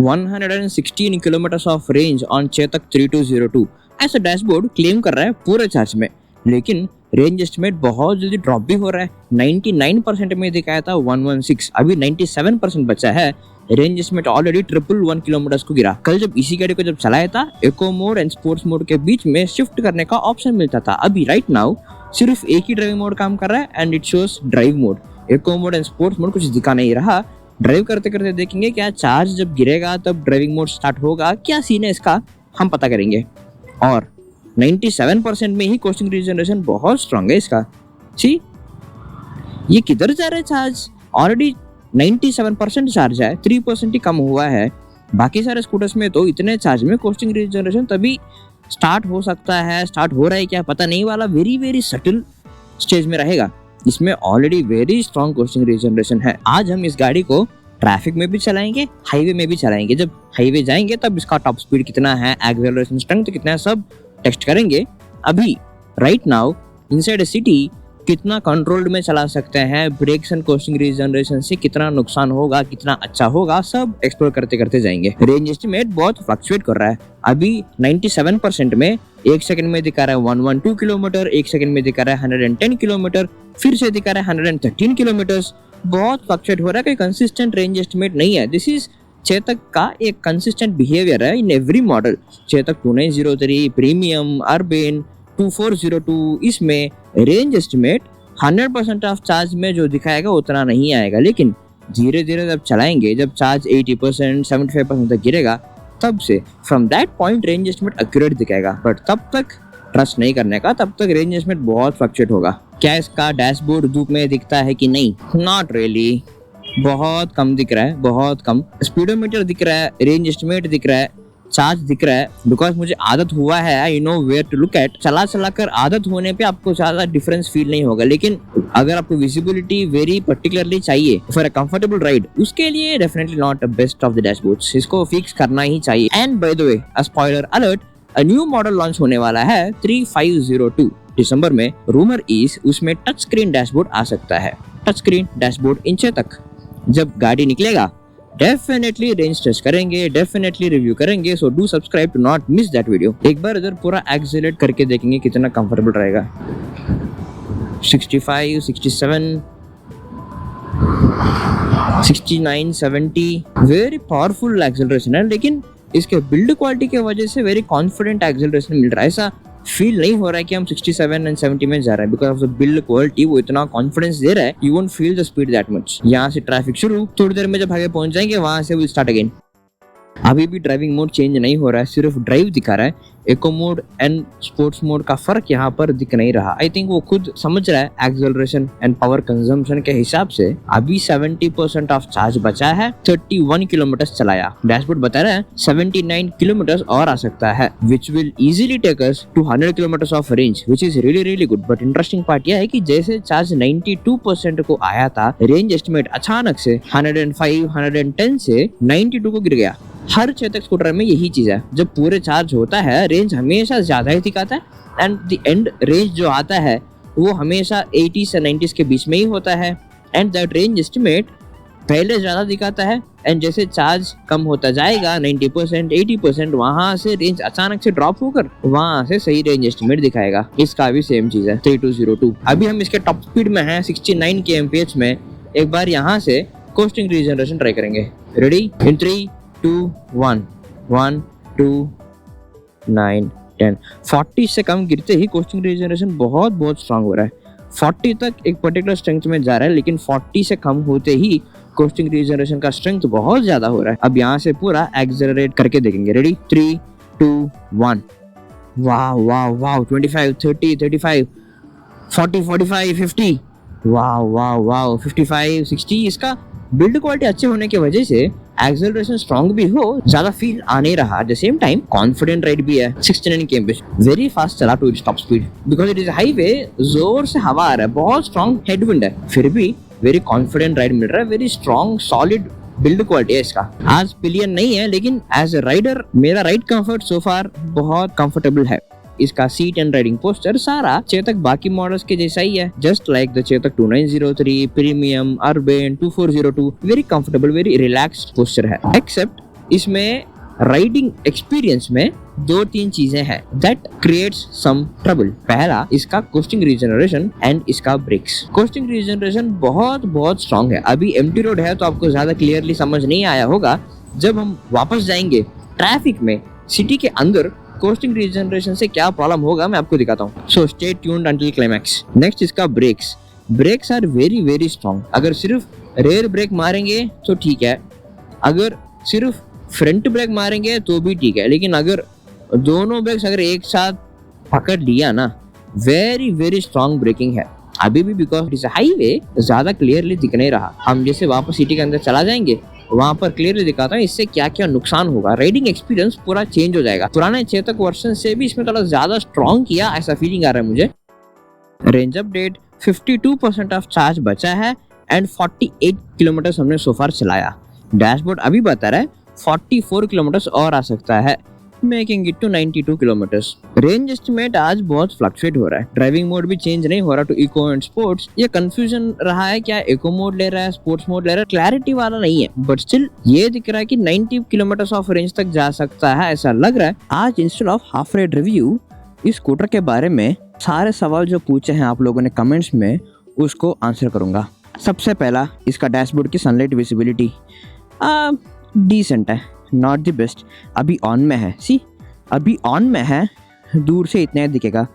116 kilometers of range on Chetak 3202 ऐसा dashboard claim कर रहा है पूरे चार्ज में, लेकिन रेंज एस्टिमेट बहुत जल्दी ड्रॉप भी हो रहा है। 99% में दिखाया था 116, अभी 97% बचा है। रेंज एस्टिमेट ऑलरेडी 111 किलोमीटर को गिरा। कल जब इसी गाड़ी को जब चलाया था, eco mode and sports mode के बीच में शिफ्ट करने का ऑप्शन मिलता था। अभी राइट नाउ सिर्फ एक ही ड्राइविंग मोड काम कर रहा है and it shows drive mode. Eco mode and sports mode कुछ दिखा नहीं रहा। ड्राइव करते करते देखेंगे क्या चार्ज जब गिरेगा तब ड्राइविंग मोड स्टार्ट होगा, क्या सीन है इसका हम पता करेंगे। और 97% में ही कोस्टिंग रीजनरेशन बहुत स्ट्रांग है इसका। सी ये किधर जा रहा है चार्ज, ऑलरेडी 97% चार्ज है, 3% ही कम हुआ है। बाकी सारे स्कूटर्स में तो इतने चार्ज में कोस्टिंग रीजनरेशन तभी स्टार्ट हो सकता है, स्टार्ट हो रहा है क्या पता नहीं वाला वेरी वेरी सटल स्टेज में रहेगा। इसमें already very strong costing regeneration है। आज हम इस गाड़ी को ट्रैफिक में भी चलाएंगे, हाईवे में भी चलाएंगे। जब हाईवे जाएंगे तब इसका टॉप स्पीड कितना है, एक्सेलरेशन स्ट्रेंथ कितना है, सब टेस्ट करेंगे। अभी right now inside a city कितना कंट्रोल्ड में चला सकते हैं, ब्रेक्स एंड कोस्टिंग रीजनरेशन से कितना नुकसान होगा, कितना अच्छा होगा, सब एक्सप्लोर करते करते जाएंगे। रेंज एस्टिमेट बहुत फ्लक्चुएट कर रहा है। अभी 97% में 1 सेकंड में दिखा रहा है 112 किलोमीटर, 1 सेकंड में दिखा रहा है 110 किलोमीटर, फिर से दिखा रहा है 113 किलोमीटर। बहुत फ्लक्चुएट हो रहा है, कोई कंसिस्टेंट रेंज एस्टिमेट नहीं है। दिस इज चेतक का एक कंसिस्टेंट बिहेवियर है in every model. Chetak 2903, premium, urban 2402, इसमें रेंज एस्टिमेट 100% ऑफ चार्ज में जो दिखाएगा उतना नहीं आएगा, लेकिन धीरे धीरे जब चलाएंगे, जब चार्ज 80% 75% तक गिरेगा, तब से from that point range estimate accurate दिखाएगा। बट तब तक ट्रस्ट नहीं करने का, तब तक रेंज एस्टिमेट बहुत फ्लक्चुएट होगा। क्या इसका डैशबोर्ड धूप में दिखता है कि नहीं? नॉट रियली, बहुत कम दिख रहा है, बहुत कम। स्पीडोमीटर दिख रहा है, रेंज एस्टिमेट दिख रहा है, चार्ज दिख रहा है। बिकॉज मुझे आदत हुआ है, I know where to look at. चला चला कर आदत होने पे आपको ज्यादा डिफरेंस फील नहीं होगा, लेकिन अगर आपको विजिबिलिटी वेरी पर्टिकुलरली चाहिए फॉर अ कंफर्टेबल राइड, उसके लिए definitely not best of the dashboards. इसको फिक्स करना ही चाहिए। And by the way, a spoiler alert, a new model launch होने वाला है 3502 दिसंबर में। रूमर इज उसमें टच स्क्रीन डैशबोर्ड आ सकता है। Touch screen dashboard in Chetak जब गाड़ी निकलेगा डेफिनेटली रेंज टेस्ट करेंगे, डेफिनेटली रिव्यू करेंगे। So do subscribe to not miss that video. एक बार इधर पूरा एक्सेलरेट करके देखेंगे कितना कंफर्टेबल रहेगा। 65, 67, 69, 70, वेरी पावरफुल एक्सेलरेशन है, लेकिन इसके बिल्ड क्वालिटी के वजह से वेरी कॉन्फिडेंट एक्सेलरेशन मिल रहा है। ऐसा फील नहीं हो रहा है कि हम 67 एंड 70 में जा रहे हैं। Because of the build quality वो इतना कॉन्फिडेंस दे रहा है, you won't feel the speed that much. यहाँ से ट्रैफिक शुरू, थोड़ी देर में जब आगे पहुंच जाएंगे वहां से विल स्टार्ट अगेन। अभी भी ड्राइविंग मोड चेंज नहीं हो रहा है, सिर्फ ड्राइव दिखा रहा है। Eco mode and sports mode का फर्क यहाँ पर दिख नहीं रहा। आई थिंक वो खुद समझ रहा है एक्सेलरेशन एंड पावर कंजम्पशन के हिसाब से। अभी 70% ऑफ चार्ज बचा है, 31 किलोमीटर चलाया। डैशबोर्ड बता रहा है 79 किलोमीटर और आ सकता है, which will easily take us to 100 kilometre of range, which is really really good. But interesting part यह है कि जैसे चार्ज 92% को आया था, रेंज एस्टिमेट अचानक से 105, 110 से 92 को गिर गया। हर Chetak स्कूटर में यही चीज है, जब पूरे चार्ज होता है रेंज हमेशा ज्यादा ही दिखाता है एंड द एंड रेंज जो आता है वो हमेशा 80 से 90 के बीच में ही होता है। एंड दैट रेंज एस्टिमेट पहले ज्यादा दिखाता है एंड जैसे चार्ज कम होता जाएगा 90%, 80%, वहां से रेंज अचानक से ड्रॉप होकर वहां से सही रेंज एस्टिमेट दिखाएगा। इसका भी सेम चीज है 3202। अभी हम इसके टॉप स्पीड में है 69 kmph में। एक बार यहाँ से कोस्टिंग रीजनरेशन ट्राई करेंगे। Ready in 3, 2, 1, 1, 2, 9, 10। 40 से कम गिरते ही कोस्टिंग रीजनरेशन बहुत स्ट्रांग हो रहा है। 40 तक एक पर्टिकुलर स्ट्रेंथ में जा रहा है, लेकिन 40 से कम होते ही कोस्टिंग रीजनरेशन का स्ट्रेंथ बहुत ज्यादा हो रहा है। अब यहाँ से पूरा एक्सेलरेट करके देखेंगे। रेडी 3, 2, 1। वाव वाव वाव 25, 30, 35, 40, 45, 50। वाव वाव वाव 55, 60। इसका बिल्ड क्वालिटी अच्छे होने की वजह से एक्सेलरेशन स्ट्रांग भी हो, ज्यादा फील आ नहीं रहा। At the same time confident ride भी है। 69 kmph वेरी फास्ट चला to its top speed. Because it is highway, जोर से हवा आ रहा है, बहुत स्ट्रांग हेडविंड है, फिर भी वेरी कॉन्फिडेंट राइड मिल रहा है। Very strong solid build quality है इसका। आज पिलियन नहीं है, लेकिन एज ए राइडर मेरा राइड कंफर्ट सो फार बहुत कंफर्टेबल है। इसका सीट एंड राइडिंग पोस्टर सारा Chetak बाकी मॉडल्स के जैसा ही है, just like the Chetak 2903, premium, urban 2402। Very comfortable, very relaxed poster है। एक्सेप्ट इसमें राइडिंग एक्सपीरियंस में 2-3 चीजें हैं दैट क्रिएट्स सम ट्रबल। पहला इसका कोस्टिंग रीजनरेशन एंड इसका ब्रेक्स। कोस्टिंग रीजनरेशन बहुत स्ट्रांग है। अभी एम्प्टी रोड है तो आपको ज्यादा क्लियरली समझ नहीं आया होगा। जब हम वापस जाएंगे ट्रैफिक में सिटी के अंदर कोस्टिंग रीजनरेशन से क्या प्रॉब्लम होगा मैं आपको दिखाता हूँ। So stay tuned until climax. Next इसका brakes. Brakes are very strong. अगर सिर्फ रेयर ब्रेक मारेंगे तो ठीक है, अगर सिर्फ फ्रंट ब्रेक मारेंगे तो भी ठीक है, लेकिन अगर दोनों ब्रेक्स अगर एक साथ पकड़ लिया ना, वेरी स्ट्रांग ब्रेकिंग है। अभी भी बिकॉज इस हाईवे ज्यादा क्लियरली दिख नहीं रहा। हम जैसे वापस सिटी के अंदर चला जाएंगे वहां पर क्लियरली दिखाता हूँ इससे क्या क्या नुकसान होगा। राइडिंग एक्सपीरियंस पूरा चेंज हो जाएगा। पुराने चेतक वर्जन से भी इसमें थोड़ा ज्यादा स्ट्रांग किया ऐसा फीलिंग आ रहा है मुझे। रेंज अपडेट 52% ऑफ चार्ज बचा है एंड 48 किलोमीटर हमने सो फार चलाया। डैशबोर्ड अभी बता रहा है 44 किलोमीटर और आ सकता है, making it to 92 kilometres. Range estimate आज बहुत फ्लक्चुएट हो रहा है। ड्राइविंग मोड भी चेंज नहीं हो रहा टू इको एंड स्पोर्ट्स। ये कंफ्यूजन रहा है क्या इको मोड ले रहा है स्पोर्ट्स मोड ले रहा है, क्लैरिटी वाला नहीं है, बट स्टिल ये दिख रहा है कि 90 किलोमीटर ऑफ रेंज तक जा सकता है ऐसा लग रहा है। आज इंस्टेड ऑफ हाफ रेड रिव्यू इस स्कूटर के बारे में सारे सवाल जो पूछे हैं आप लोगों ने कमेंट्स में उसको आंसर करूंगा। सबसे पहला इसका डैशबोर्ड की सनलाइट विजिबिलिटी डिसेंट है, नॉट द बेस्ट। अभी ऑन में है, सी अभी ऑन में है, दूर से इतना दिखेगा।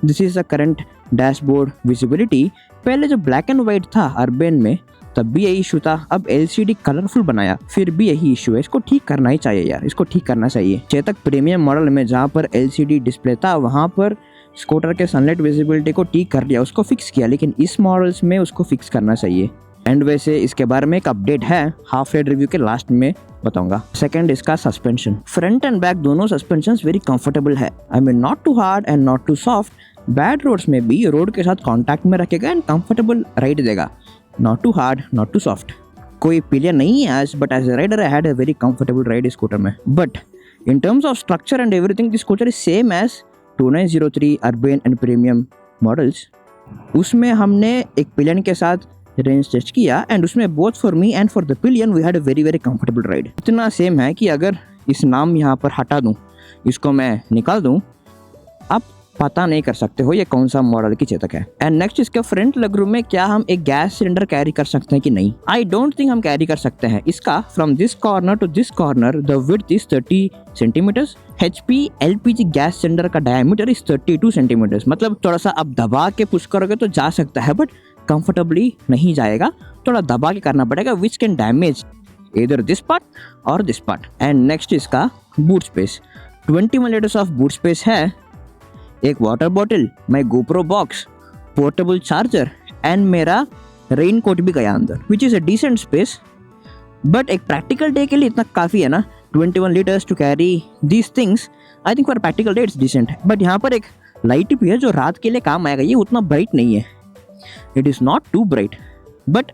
This is the current dashboard visibility. पहले जो ब्लैक एंड वाइट था अर्बन में तब भी यही इशू था, अब LCD कलरफुल बनाया फिर भी यही इशू है। इसको ठीक करना ही चाहिए यार, इसको ठीक करना चाहिए। चेतक प्रीमियम मॉडल में जहाँ पर LCD डिस्प्ले था वहाँ पर स्कूटर के सनलाइट विजिबिलिटी को ठीक कर लिया, उसको फिक्स किया, लेकिन इस मॉडल्स में उसको फिक्स करना चाहिए। एंड वैसे इसके बारे में एक अपडेट है, हाफ रेड रिव्यू के लास्ट में बताऊंगा। सेकंड इसका सस्पेंशन। फ्रंट एंड बैक दोनों सस्पेंशन वेरी कंफर्टेबल है। I mean not too hard and not too soft. Bad roads में भी रोड के साथ कांटेक्ट में रखेगा एंड कंफर्टेबल राइड देगा। Not too hard not too soft. कोई पिलियन नहीं है आज, but as a rider I had a very comfortable ride इस स्कूटर में। But in terms of structure and everything this scooter is same as 2903 urban and premium models. उसमें हमने एक pillion के साथ रेंज टेस्ट किया एंड उसमें both for me and for the pillion we had a very comfortable ride. इतना same है कि अगर इस नाम यहाँ पर हटा दूँ, इसको मैं निकाल दूँ, आप पता नहीं कर सकते हो ये कौन सा मॉडल की चेतक है। एंड नेक्स्ट इसके फ्रंट लेग रूम में क्या हम एक गैस सिलेंडर कैरी कर सकते हैं कि नहीं? आई डोंट थिंक हम कैरी कर सकते हैं। इसका from this corner to this corner the width is 30 centimetres. HP LPG gas cylinder का डायमीटर इज 32 सेंटीमीटर्स। मतलब थोड़ा सा आप दबा के पुश करोगे तो जा सकता है, बट कंफर्टेबली नहीं जाएगा, थोड़ा दबा के करना पड़ेगा, which can damage either this part और दिस पार्ट। एंड नेक्स्ट इसका boot space. 21 litres of boot space है। एक water bottle, my GoPro box, portable charger and मेरा रेन कोट भी गया अंदर, which is a decent space. But एक practical day के लिए इतना काफ़ी है ना, 21 litres to carry these things. I think for practical day it's decent. But यहाँ पर एक लाइट भी है जो रात के लिए काम आएगा। ये उतना ब्राइट नहीं है, it is not too bright, but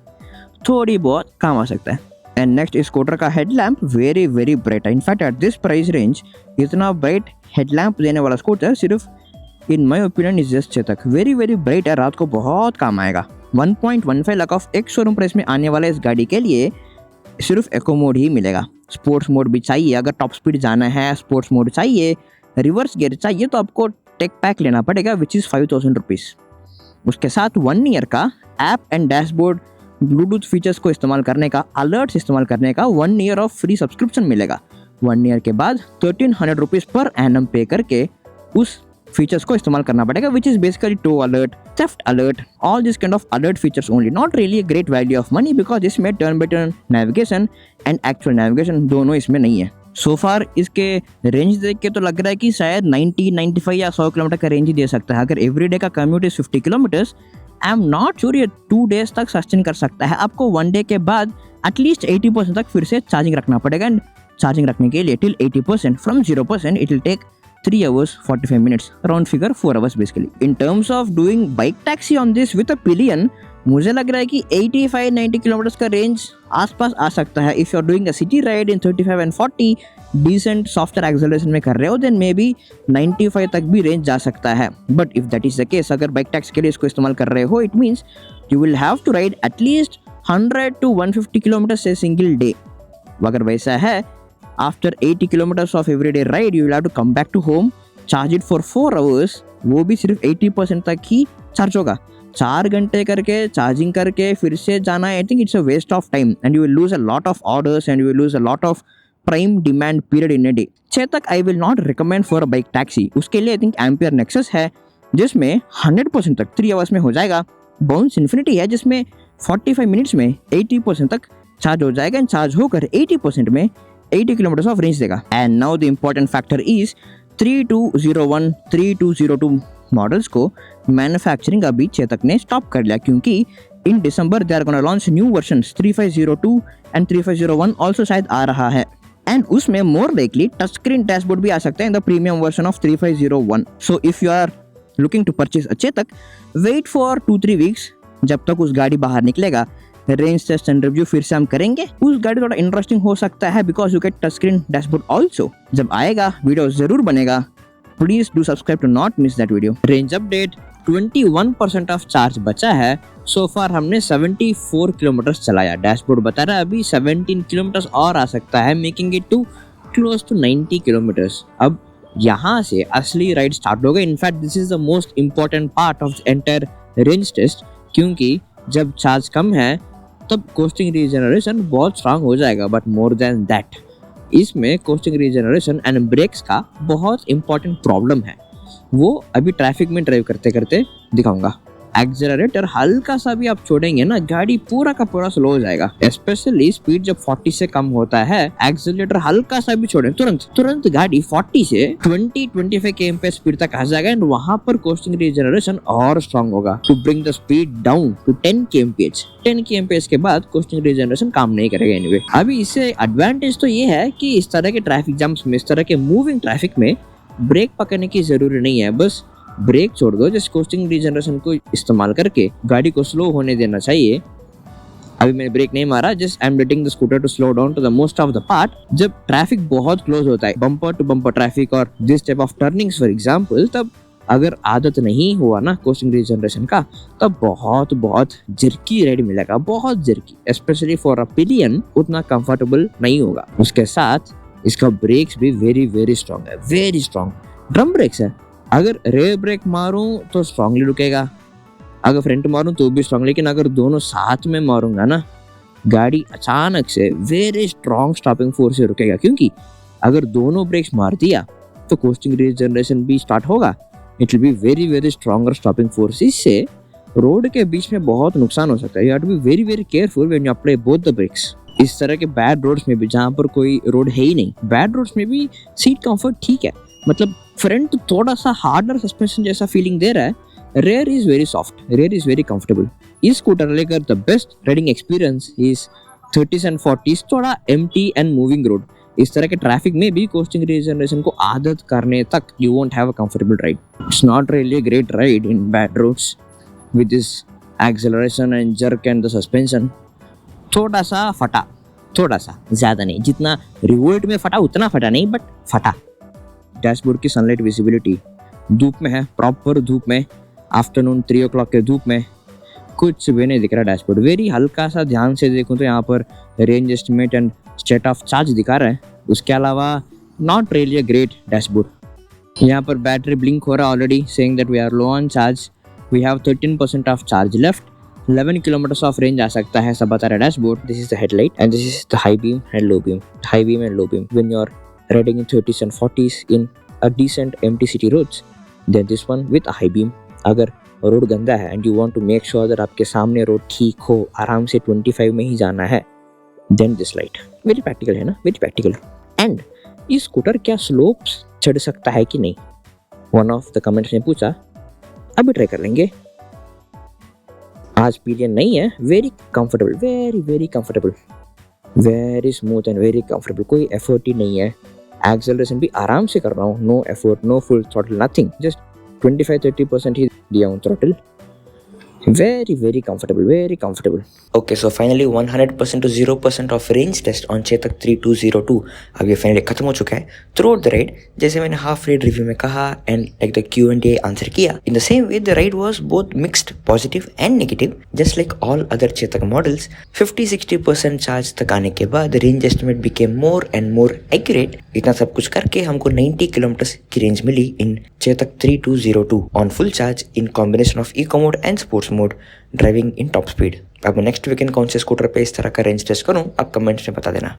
थोड़ी बहुत काम आ सकता है। एंड नेक्स्ट इस स्कूटर का हेडलैम्प वेरी ब्राइट है। In fact at this price range इतना ब्राइट हेडलैम्प देने वाला स्कूटर सिर्फ in my opinion is just Chetak. Very bright है, रात को बहुत काम आएगा। 1.15 lakh of ex showroom price में आने वाला इस गाड़ी के लिए सिर्फ एको मोड ही मिलेगा। स्पोर्ट्स मोड भी चाहिए, अगर टॉप स्पीड जाना है स्पोर्ट्स मोड चाहिए, रिवर्स गियर चाहिए तो आपको टेक पैक लेना पड़ेगा, विच इज़ 5000 रुपीज़। उसके साथ 1 ईयर का app and dashboard Bluetooth features को इस्तेमाल करने का, अलर्ट्स इस्तेमाल करने का 1 ईयर ऑफ फ्री सब्सक्रिप्शन मिलेगा। 1 ईयर के बाद 1300 रुपीज़ पर एनम पे करके उस फीचर्स को इस्तेमाल करना पड़ेगा, which is basically tow alert, theft alert, all this kind of alert features only. Not really a great value of money because इसमें turn by turn navigation and actual navigation दोनों इसमें नहीं है। सो फार इसके रेंज देख के तो लग रहा है कि शायद 90, 95 या 100 किलोमीटर का रेंज ही दे सकता है। अगर एवरीडे का commute is 50 kilometres, I am not sure ये 2 डेज तक सस्टेन कर सकता है। आपको 1 डे के बाद एटलीस्ट 80% तक फिर से चार्जिंग रखना पड़ेगा। एंड चार्जिंग रखने के लिए till 80%, from 0% it will take 3 hours 45 minutes, round figure 4 hours basically. In terms of doing bike taxi on this with a pillion, मुझे लग रहा है कि 85-90 किलोमीटर का रेंज आसपास आ सकता है। If you are doing a city ride in 35 and 40 decent software acceleration में कर रहे हो, देन मे बी 95 तक भी रेंज जा सकता है। But if that is the case, अगर बाइक टैक्सी के लिए इसको इस्तेमाल कर रहे हो, it means you will have to ride at least 100 to 150 kilometre से सिंगल डे। अगर वैसा है, after 80 kilometres of everyday ride you will have to come back to home, charge it for 4 hours, वो भी सिर्फ 80% तक ही चार्ज होगा। 4 घंटे करके चार्जिंग करके फिर से जाना, I think it's a waste of time and you will lose a lot of orders and you will lose a lot of prime demand period in a day. Chetak I will not recommend for a bike taxi. उसके लिए I think ampere nexus है जिसमें 100% तक 3 hours में हो जाएगा। Bounce infinity है जिसमें 45 मिनट्स में 80% तक चार्ज हो जाएगा एंड चार्ज होकर 80% में 80 किलोमीटर्स ऑफ रेंज देगा। And now the important factor is 3201, 3202 models को मैन्युफैक्चरिंग अभी चेतक ने स्टॉप कर लिया क्योंकि in December they are gonna launch new versions 3502 and 3501 also शायद आ रहा है एंड उसमें more likely touch screen dashboard भी आ सकता है in the premium version of 3501। So if you are looking to purchase a Chetak, wait for 2-3 weeks जब तक उस गाड़ी बाहर निकलेगा। रेंज टेस्ट एंड रिव्यू फिर से हम करेंगे। उस गाड़ी थोड़ा इंटरेस्टिंग हो सकता है because you get touch screen dashboard also. जब आएगा वीडियो जरूर बनेगा। Please do subscribe to not miss that video. Range update, 21% of charge बचा है। सो फार हमने 74 किलोमीटर्स चलाया। डैशबोर्ड बता रहा है अभी 17 किलोमीटर्स और आ सकता है, making it to close to 90 kilometres. अब यहाँ से असली राइड स्टार्ट हो गई। In fact this is the most important part of the entire range test क्योंकि जब चार्ज कम है तब कोस्टिंग रीजनरेशन बहुत स्ट्रांग हो जाएगा। बट मोर देन दैट इसमें कोस्टिंग रीजनरेशन एंड ब्रेक्स का बहुत इंपॉर्टेंट प्रॉब्लम है, वो अभी ट्रैफिक में ड्राइव करते करते दिखाऊंगा। एक्सेलरेटर हल्का सा भी आप छोड़ेंगे ना, गाड़ी पूरा का पूरा स्लो हो जाएगा। स्पेशली स्पीड जब 40 से कम होता है, एक्सेलरेटर हल्का सा भी छोड़ें तुरंत गाड़ी 40 से 20-25 km पे स्पीड तक आ जाएगा एंड वहां पर कोस्टिंग रीजनरेशन और स्ट्रांग होगा to bring the speed down to 10 kmph। 10 kmph के बाद कोस्टिंग रीजनरेशन काम नहीं करेगा एनीवे। अभी इससे एडवांटेज तो ये है कि इस तरह के ट्रैफिक जाम्स में, इस तरह के मूविंग ट्रैफिक में ब्रेक पकड़ने की जरूरी नहीं है, बस ब्रेक छोड़ दो। जिस कोस्टिंग रीजनरेशन को इस्तेमाल करके गाड़ी को स्लो होने देना चाहिए। अभी मैंने ब्रेक नहीं मारा, just I am letting the scooter to slow down to the most of the part. जब ट्रैफिक बहुत क्लोज होता है, बम्पर टू बम्पर ट्रैफिक और this type of turnings for example, तब अगर आदत नहीं हुआ ना कोस्टिंग रीजनरेशन का, तब बहुत जर्की राइड मिलेगा, बहुत jerky. Specially for a pillion उतना कंफर्टेबल नहीं होगा। उसके साथ इसका ब्रेक्स भी वेरी स्ट्रांग है, वेरी स्ट्रांग ड्रम ब्रेक्स है। अगर रेयर ब्रेक मारूं तो स्ट्रांगली रुकेगा, अगर फ्रंट मारूं तो भी स्ट्रांग, लेकिन अगर दोनों साथ में मारूंगा ना, गाड़ी अचानक से वेरी स्ट्रांग स्टॉपिंग फोर्स से रुकेगा। क्योंकि अगर दोनों ब्रेक्स मार दिया तो कोस्टिंग रीजनरेशन भी स्टार्ट होगा। It will be very stronger stopping force. इससे रोड के बीच में बहुत नुकसान हो सकता है। You have to be very careful when you apply both the brakes. इस तरह के बैड रोड्स में भी, जहाँ पर कोई रोड है ही नहीं, बैड रोड्स में भी सीट कंफर्ट ठीक है, मतलब फ्रंट थोड़ा सा हार्डर सस्पेंशन जैसा फीलिंग दे रहा है। Rear is very soft, rear is very comfortable. इस स्कूटर लेकर the best riding experience is 30s and 40s, थोड़ा एम्प्टी एंड मूविंग रोड। इस तरह के ट्रैफिक में भी कोस्टिंग रीजनरेशन को आदत करने तक you won't have a comfortable ride. It's not really a great ride in bad roads with this acceleration and jerk and the suspension. थोड़ा सा फटा, थोड़ा सा, ज्यादा नहीं। जितना रिवोल्ट में फटा उतना फटा नहीं, बट फटा। डैशबोर्ड की सनलाइट विजिबिलिटी, धूप में है, प्रॉपर धूप में, आफ्टरनून 3 o'clock के धूप में कुछ भी नहीं दिख रहा डैशबोर्ड। वेरी हल्का सा ध्यान से देखूं तो यहाँ पर range estimate and state of charge दिखा रहा है। उसके अलावा not really a great dashboard. यहाँ पर बैटरी ब्लिंक हो रहा है already, saying that we are low on charge, we have 13% of charge left. 11 kilometres of range आ सकता है, सब बता रहा है dashboard. This is the headlight and this is the high beam and low beam. High beam and low beam when you are riding in 30s and 40s in a decent empty city roads, then this one with a high beam। अगर road गंदा है and you want to make sure that आपके सामने road ठीक हो, आराम से 25 में ही जाना है, then this light very practical है ना, very practical। and ये स्कूटर क्या स्लोप्स चढ़ सकता है कि नहीं, one of the comments ने पूछा, अभी ट्राई कर लेंगे। आज पिलियन नहीं है, very comfortable, very comfortable, very smooth and very comfortable. कोई एफर्ट ही नहीं है। एक्सेलरेशन भी आराम से कर रहा हूँ, no effort, no full throttle, nothing, just 25-30% ही दिया हूँ throttle. very comfortable. Okay, so finally 100% to 0% of range test on Chetak 3202 अब ये फाइनली खत्म हो चुका है. थ्रू आउट द राइड, जैसे मैंने हाफ रेड रिव्यू में कहा and like the Q&A answer किया, in the same way the ride was both mixed positive and negative. Just like all other Chetak models, 50-60% charge तक आने के बाद range estimate became more and more accurate. इतना सब कुछ करके हमको 90 किलोमीटर की रेंज मिली in Chetak 3202 on full charge in combination of eco mode and sports mode driving in top speed. अब मैं नेक्स्ट वीकेंड कौन से स्कूटर पे इस तरह का रेंज टेस्ट करूं, आप कमेंट्स में बता देना.